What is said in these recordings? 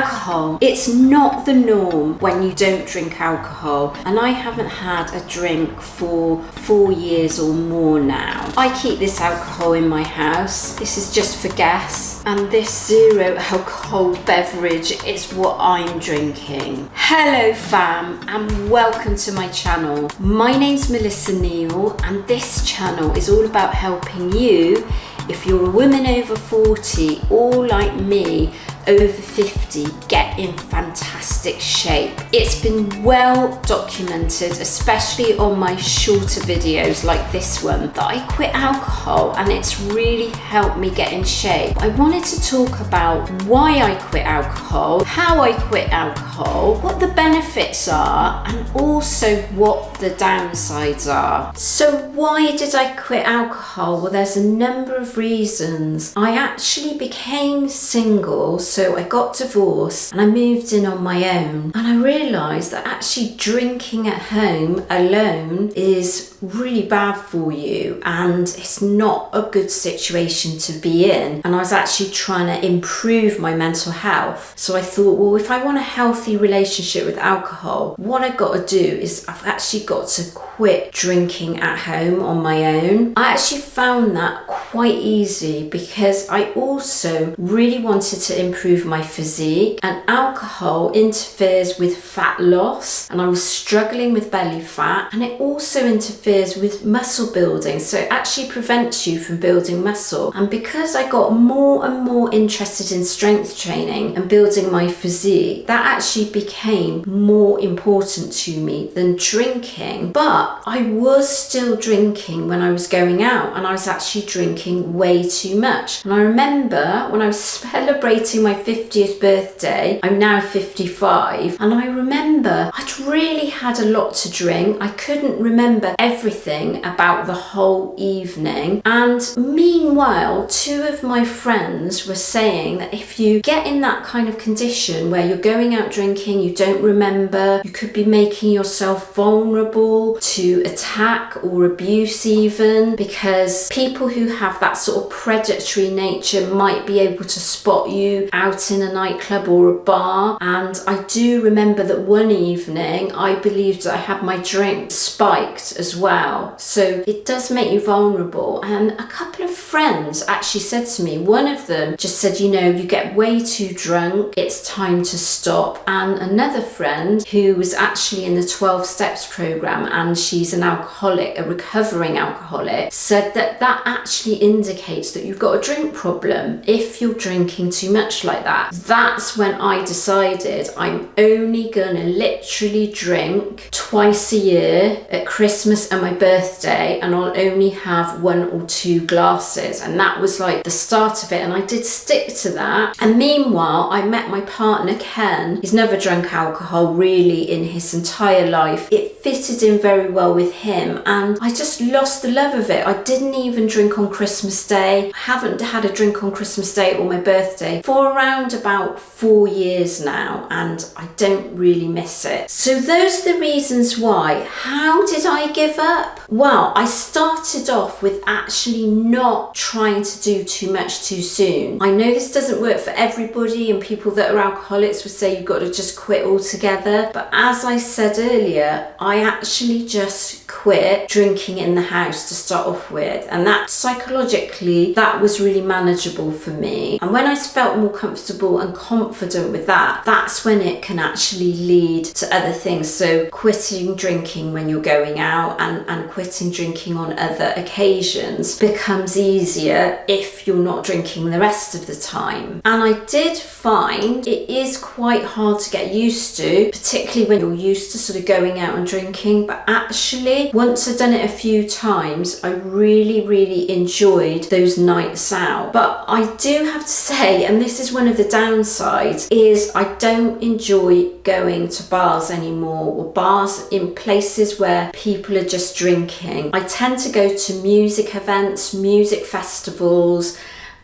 Alcohol. It's not the norm when you don't drink alcohol, and I haven't had a drink for 4 years or more now. I keep this alcohol in my house. This is just for guests, and this zero alcohol beverage is what I'm drinking. Hello fam, and welcome to my channel. My name's Melissa Neal, and this channel is all about helping you if you're a woman over 40 or like me over 50, get in fantastic shape. It's been well documented, especially on my shorter videos like this one, that I quit alcohol and it's really helped me get in shape. I wanted to talk about why I quit alcohol, how I quit alcohol, what the benefits are, and also what the downsides are. So why did I quit alcohol? Well, there's a number of reasons. I actually became single, so I got divorced and I moved in on my own, and I realised that actually drinking at home alone is really bad for you and it's not a good situation to be in. And I was actually trying to improve my mental health, so I thought, well, if I want a healthy relationship with alcohol, what I've got to do is I've actually got to quit drinking at home on my own. I actually found that quite easy because I also really wanted to improve my physique, and alcohol interferes with fat loss, and I was struggling with belly fat, and it also interferes with muscle building, so it actually prevents you from building muscle. And because I got more and more interested in strength training and building my physique, that actually became more important to me than drinking. But I was still drinking when I was going out, and I was actually drinking way too much. And I remember when I was celebrating my 50th birthday, I'm now 55, and I remember I'd really had a lot to drink. I couldn't remember everything about the whole evening, and meanwhile 2 of my friends were saying that if you get in that kind of condition where you're going out drinking, you don't remember, you could be making yourself vulnerable to attack or abuse even, because people who have that sort of predatory nature might be able to spot you out in a nightclub or a bar. And I do remember that one evening I believed that I had my drink spiked as well, so it does make you vulnerable. And a couple of friends actually said to me, one of them just said, you know, you get way too drunk, it's time to stop. And another friend who was actually in the 12 steps program, and she's an alcoholic, a recovering alcoholic, said that that actually indicates that you've got a drink problem if you're drinking too much like that. That's when I decided I'm only gonna literally drink twice a year, at Christmas and my birthday, and I'll only have 1 or 2 glasses. And that was like the start of it, and I did stick to that. And meanwhile, I met my partner Ken. He's never drunk alcohol really in his entire life. It fitted in very well with him, and I just lost the love of it. I didn't even drink on Christmas Day. I haven't had a drink on Christmas Day or my birthday for around about 4 years now, and I don't really miss it. So those are the reasons why. How did I give up? Well, I started off with actually not trying to do too much too soon. I know this doesn't work for everybody, and people that are alcoholics would say you've got to just quit altogether, but as I said earlier, I actually just quit drinking in the house to start off with, and that psychologically that was really manageable for me. And when I felt more comfortable and confident with that, that's when it can actually lead to other things. So quitting drinking when you're going out and quitting drinking on other occasions becomes easier if you're not drinking the rest of the time. And I did find it is quite hard to get used to, particularly when you're used to sort of going out and drinking. But actually, once I'd done it a few times, I really enjoyed those nights out. But I do have to say, and this is one of the downsides, is I don't enjoy going to bars anymore, or bars in places where people are just drinking. I tend to go to music events, music festivals,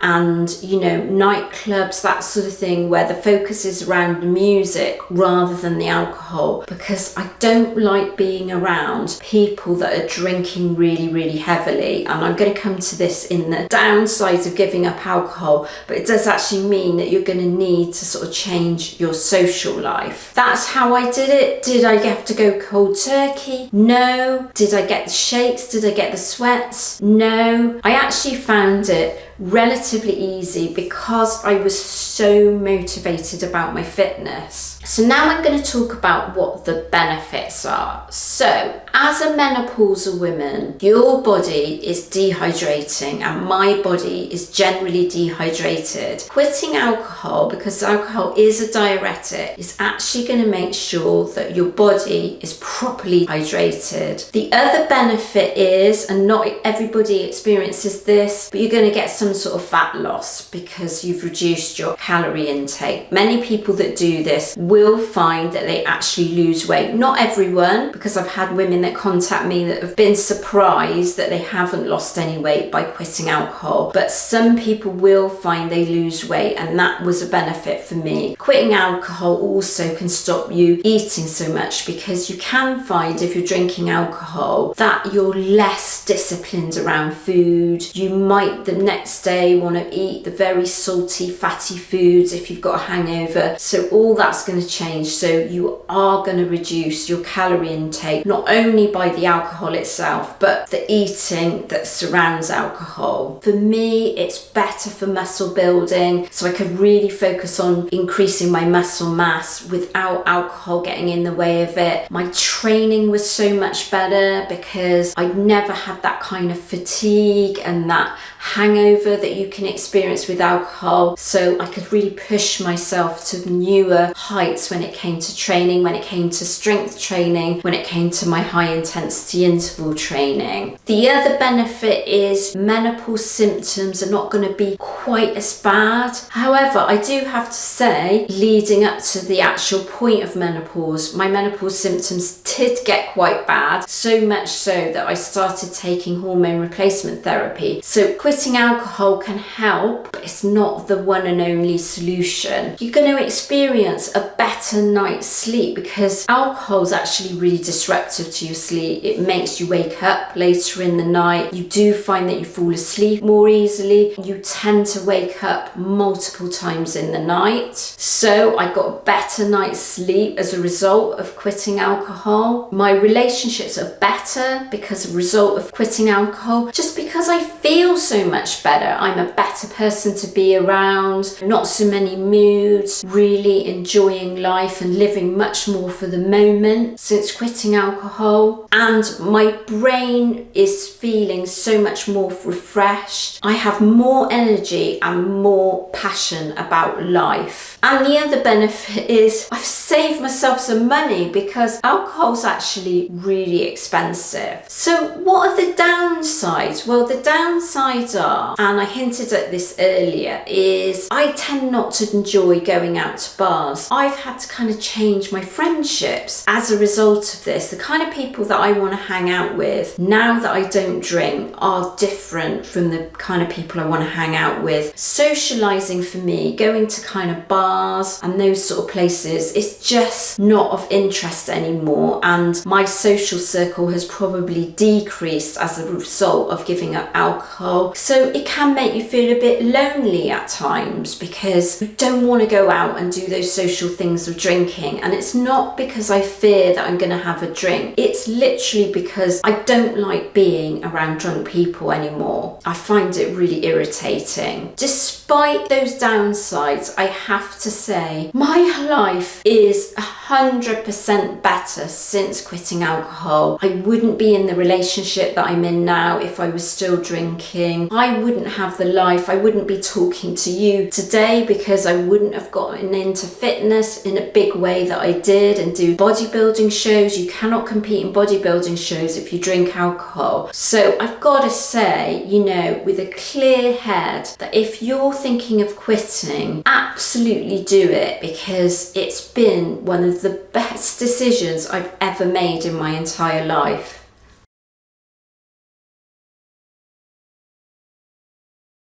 and, you know, nightclubs, that sort of thing, where the focus is around the music rather than the alcohol, because I don't like being around people that are drinking really, really heavily. And I'm going to come to this in the downsides of giving up alcohol, but it does actually mean that you're going to need to sort of change your social life. That's how I did it. Did I have to go cold turkey? No. Did I get the shakes? Did I get the sweats? No. I actually found it relatively easy because I was so motivated about my fitness. So now I'm going to talk about what the benefits are. So as a menopausal woman, your body is dehydrating and my body is generally dehydrated. Quitting alcohol, because alcohol is a diuretic, is actually going to make sure that your body is properly hydrated. The other benefit is, and not everybody experiences this, but you're going to get some sort of fat loss because you've reduced your calorie intake. Many people that do this will find that they actually lose weight. Not everyone, because I've had women that contact me that have been surprised that they haven't lost any weight by quitting alcohol, but some people will find they lose weight, and that was a benefit for me. Quitting alcohol also can stop you eating so much, because you can find if you're drinking alcohol that you're less disciplined around food. You might the next day want to eat the very salty, fatty foods if you've got a hangover. So all that's going to change. So you are going to reduce your calorie intake, not only by the alcohol itself, but the eating that surrounds alcohol. For me, it's better for muscle building, so I could really focus on increasing my muscle mass without alcohol getting in the way of it. My training was so much better because I never had that kind of fatigue and that hangover that you can experience with alcohol. So I could really push myself to newer heights when it came to training, when it came to strength training, when it came to my high intensity interval training. The other benefit is menopause symptoms are not going to be quite as bad. However, I do have to say, leading up to the actual point of menopause, my menopause symptoms did get quite bad, so much so that I started taking hormone replacement therapy. So quitting alcohol can help, but it's not the one and only solution. You're going to experience a better night's sleep because alcohol is actually really disruptive to your sleep. It makes you wake up later in the night. You do find that you fall asleep more easily. You tend to wake up multiple times in the night. So I got a better night's sleep as a result of quitting alcohol. My relationships are better because of a result of quitting alcohol, just because I feel so much better. I'm a better person to be around, not so many moods, really enjoying life and living much more for the moment since quitting alcohol. And my brain is feeling so much more refreshed. I have more energy and more passion about life. And the other benefit is I've saved myself some money because alcohol's actually really expensive. So what are the downsides? Well, the downsides are, and I hinted at this earlier, is I tend not to enjoy going out to bars. I've had to kind of change my friendships as a result of this. The kind of people that I want to hang out with now that I don't drink are different from the kind of people I want to hang out with. Socializing for me, going to kind of bars and those sort of places, it's just not of interest anymore, and my social circle has probably decreased as a result of giving up alcohol. So it can make you feel a bit lonely at times because you don't want to go out and do those social things of drinking. And it's not because I fear that I'm going to have a drink. It's literally because I don't like being around drunk people anymore. I find it really irritating. Despite those downsides, I have to say my life is 100% better since quitting alcohol. I wouldn't be in the relationship that I'm in now if I was still drinking. I wouldn't have the life. I wouldn't be talking to you today because I wouldn't have gotten into fitness in a big way that I did and do bodybuilding shows. You cannot compete in bodybuilding shows if you drink alcohol. So I've got to say, you know, with a clear head, that if you're thinking of quitting, absolutely do it, because it's been one of the best decisions I've ever made in my entire life.